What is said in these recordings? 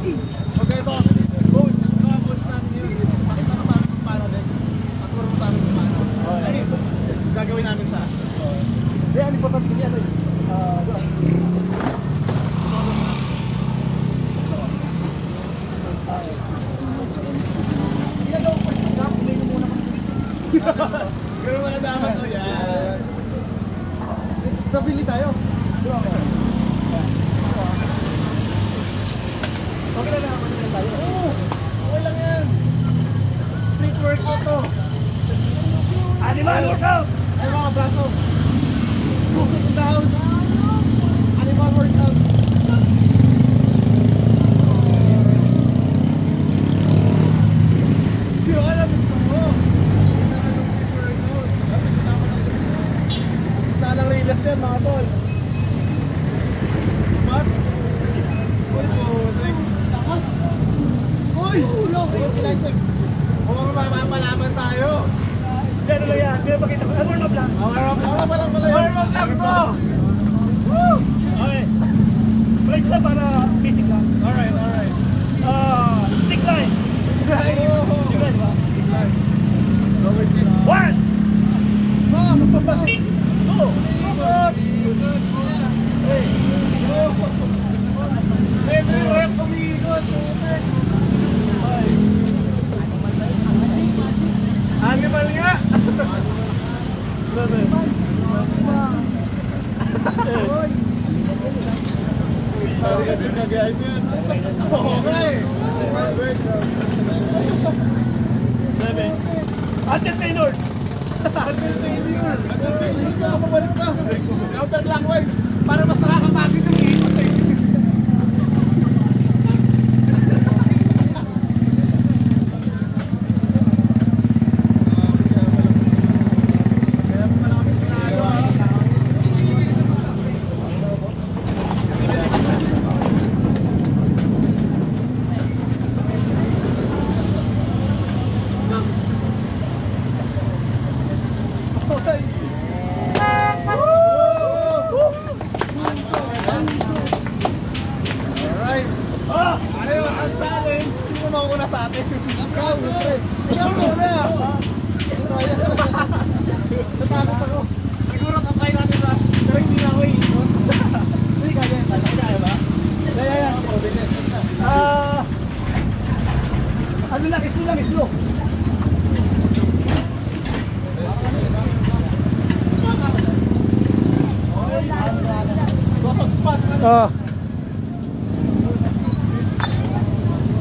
Okay, ito. Coach, mga coach namin yun. Pakita mo sa amin kung paano din. Paturo mo sa amin kung paano. Ano yung gagawin namin siya? Hindi, ano importante kasi yan. Ganun mga dapat ko yan. Nabili tayo. Okay na naman tayo. Oo! Okay lang yan. Street workout to. Animal workout! Ay mga braso. Pusok down. Animal workout. Hindi ko alam gusto mo. Talang rilas yan mga tol. Smart? Uy po, uy! Mukhang mapapalaban tayo. Ano lang yan? Hindi pakita ko. Warm up lang. Warm up lang pala yun. Warm up lang bro! Woo! Okay. Brace lang para basic lang. Alright, alright. Stick line. Stick line ba? Stick line. One! Two! Everywhere kumikot. Animal nga! Tari ka din kagayin yun. Okay! Entertainer! Entertainer! Entertainer ka! Pabalik ka! Counterclockwise! Para mas nakakapagod yung ikot eh! Slow.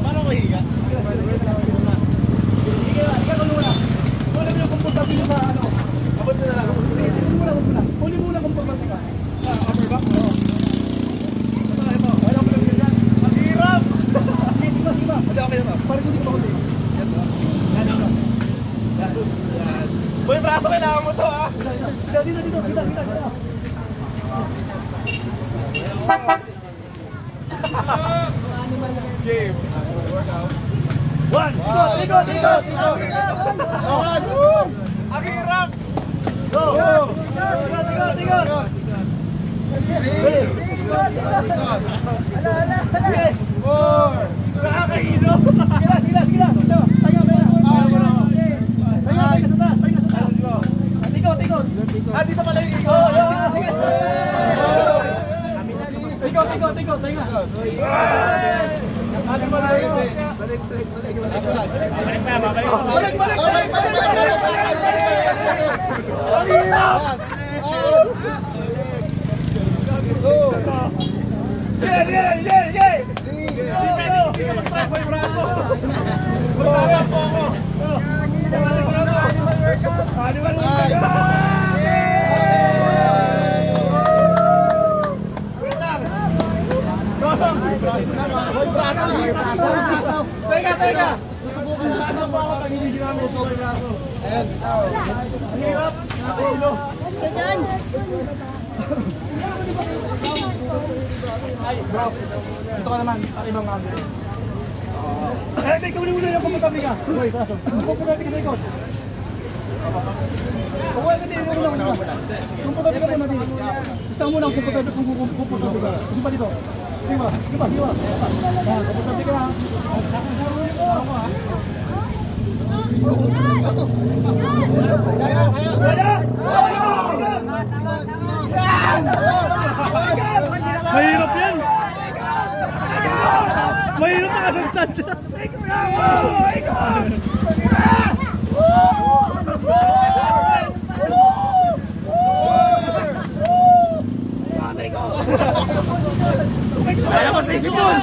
Paano mahiga? Wala mo yung komportable sa ano. Abot mo na lang. Huli muna komportable ka. Upper back? Oo. Ito. Wala mo lang yan. Maghirap! Sige. Hindi, okay na to. Parang hindi pa huli. Yan. Boy, braso kailangan mo to ha. Dito. Game. Workout. One. Ikot. Ang hirap. Go. Ikot. Four. Nakakahino. Sige. Tayo sa taas. Tikot. Dito pala yung ikot. Sige. Tikot. Ano ba na yun eh? Balik. Ang hirap. Yeah. Hindi ka mag-track yung braso. Magtapang po ako. Balik ko na to. Animal Wait lang. Braso naman. Teka. Susubukan na braso po ako. Tangilin namin yung sobrang braso. Ayan. Ang hirap. Nakahilo. Stay dyan. Ay, bro. Ito ka naman. Ibang angle. Ikaw muna yung komportable ka. Uy, braso. Komportable ka sa ikot. Okay, hindi mo muna. Komportable ka muna din. Gusto mo muna ang komportable ka. Gusto pa dito. Diba? Komportable ka ha. Mahirap yan! Mahirap na kasagsan! Kaya mo sa isip yun!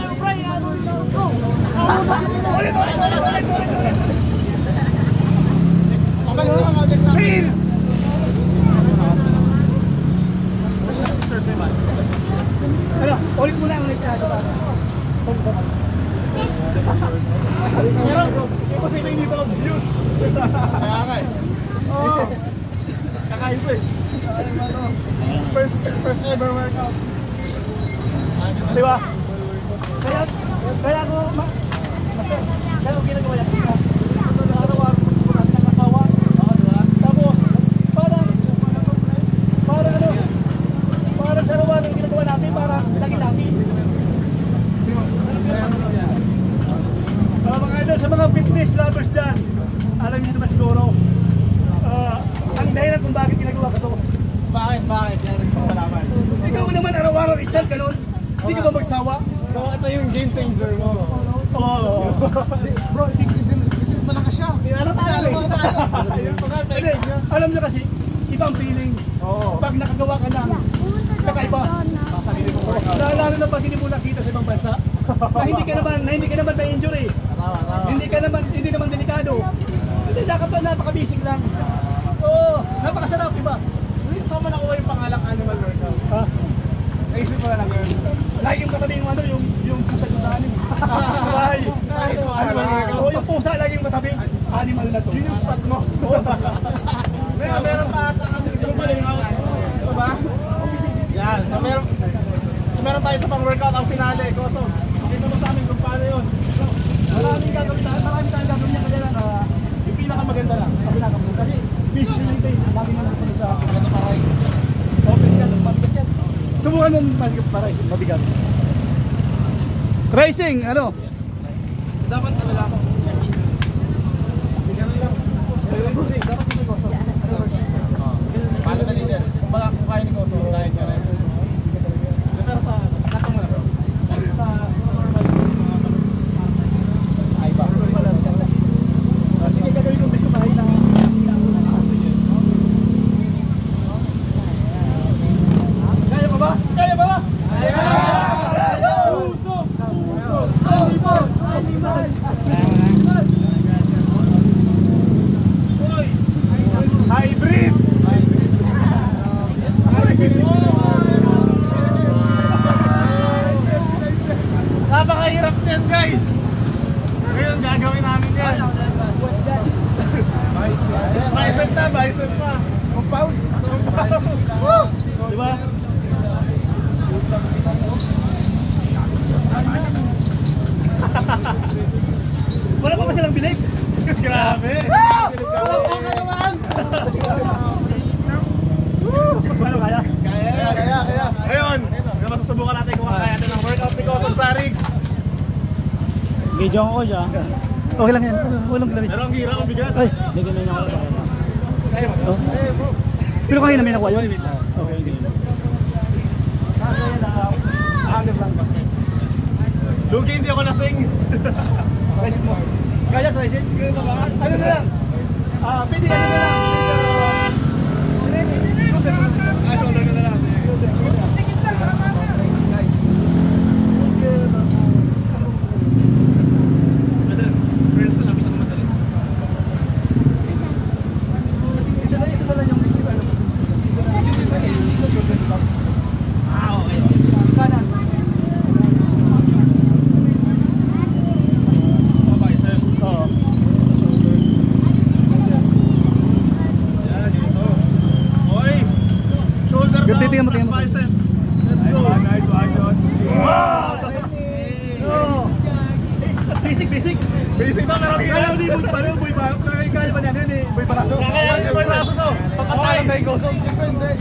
Feel! Ano, ulit muna ang ulit. Kasi may dito ang views! Kaya nga eh! Kakaiba eh! First ever workout! Di ba? Kaya ako, kaya ako ginagawa yan. Sa araw-araw, ng asawa. Tapos, parang ano, parang sa araw-araw yung ginagawa natin, parang lagi-lagi. Mga idol, sa mga fitness lovers dyan, alam niyo naman siguro, ang dahilan kung bakit ginagawa ko to. Bakit? Yan ang isang malaman. Ikaw naman araw-araw stand ka nun, hindi ka ba magsawa? So ito yung game changer mo. Oo. Bro, this is malakas siya. Alam tayo. Alam niyo kasi, ibang feeling. Pag nakagawa ka ng kakaiba. Lalo na pag hindi mo nakita sa ibang bansa. Na hindi ka naman may injury. Hindi naman delikado. Hindi napaka-basic lang. Oo, napakasarap, iba. Saan mo nakuha yung pangalang animal workout? Ha? Naisip mo na lang yun. Lagi yung katabi yung yung pusa ko sa animal. Oo, yung pusa lagi yung katabi. Animal na to. Yun yung spot mo. Meron pa ata kami isang palingaw. Ito ba? Yan. So meron tayo sa pang-workout ang finale. Koso, dito mo sa amin kung paano yun. Maraming tayong gagawin niya kaya lang. Yung pinakamaganda lang. Kasi busy din yung pain. Lagi naman ako sa Ito paray. mabigat yan. Subukan ng mabigat. Racing, ano? Dapat ano lang. Dapat ito Koso. Paano na leader? Kung baka kung kaya ni Koso, kaya niya rin. Pero sa katong mo na bro. Sa normal ay ba? Sige, gagawin ko best ko kahit na kaya pa ba? Kaya pa ba? Hybrid! Napakahirap yan guys! Ngayon gagawin namin yan. Bicep pa. Compound. Diba? Wala pa ba silang bilig? Grabe! Ano kaya? Kaya. Ngayon, masusubukan natin kung kaya natin ang workout ni Kosong Sarig. Video ko siya. Okay lang yan. Walang lamig. Pero ang hirap, ang bigat. Ay, Hindi ganun ako sa kanya. Kaya mo. oh. Pero kanina may nakuha yun. Okay, hindi. Lugi, hindi ako lasing. Tricep mo. Kaya tricep? Ganito ba? Ano na lang? Pwede ka na lang. Shoulder ka na lang. Friends na lapit ako madali. Ito na lang yung Okay. kanan. Bicep. Oo. Yan, dito. Oy!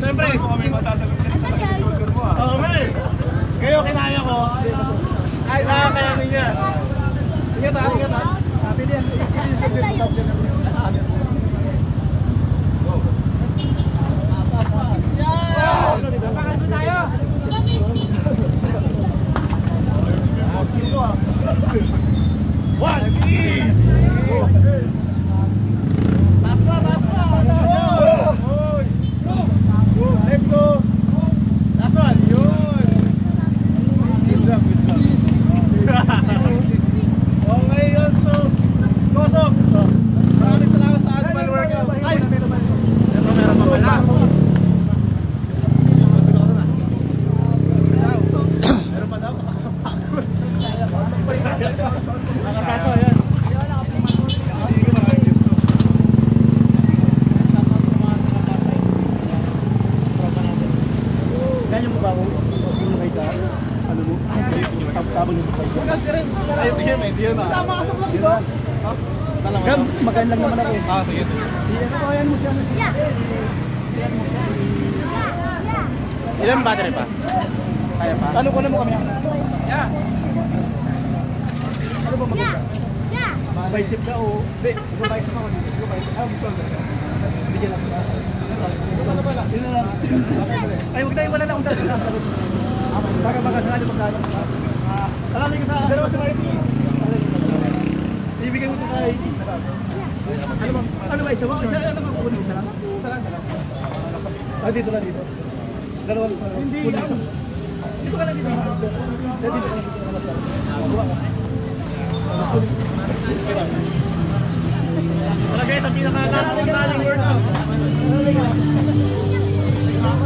Siyempre, Kami masasagot ka sa shoulder mo ah. okay. Kayo kinaya ko. Ay, nakakayanin niya. Ingat ha, ingat ha. One, please. Taas pa, taas pa. Let's go. Last one. Yun. Okay yun, so Kosok, maraming salamat sa animal workout. Ay! Ito meron pa pala. Meron pa daw, nakakapagod. Nakakaso, yan. Kanya mo ba ako? Yung mga isa? Ano mo? Tabang yung isa. Ayaw tingin, may hindi yun ah. Sama ka sa vlog, diba? Gam, magayon lang naman ako eh. Ah, sige, sige. Ayan mo siya. Ilan battery pa? Kaya pa? Ano ko na mo kami? Yeah. Ano ba maganda? Bicep ka o? Hindi, bicep ako. Bigyan lang. Ay, huwag tayo wala na akong dati. Baka sakali magkano. Alalay ka sa akin. Dalawa sa Marty. Ibigay mo ito kay... Ano ba isa mo? Isa lang ako kunin. Isa lang? Isa lang. Ah, dito lang dito. Dalawa lang. Hindi. Dito ka lang dito. Dito ka lang dito. Tara guys, ang pinaka-last one nating workout.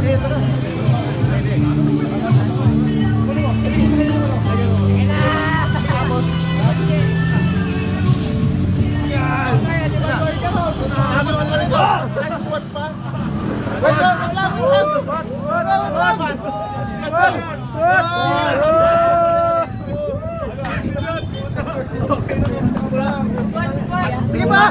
Ito na. Sige pa!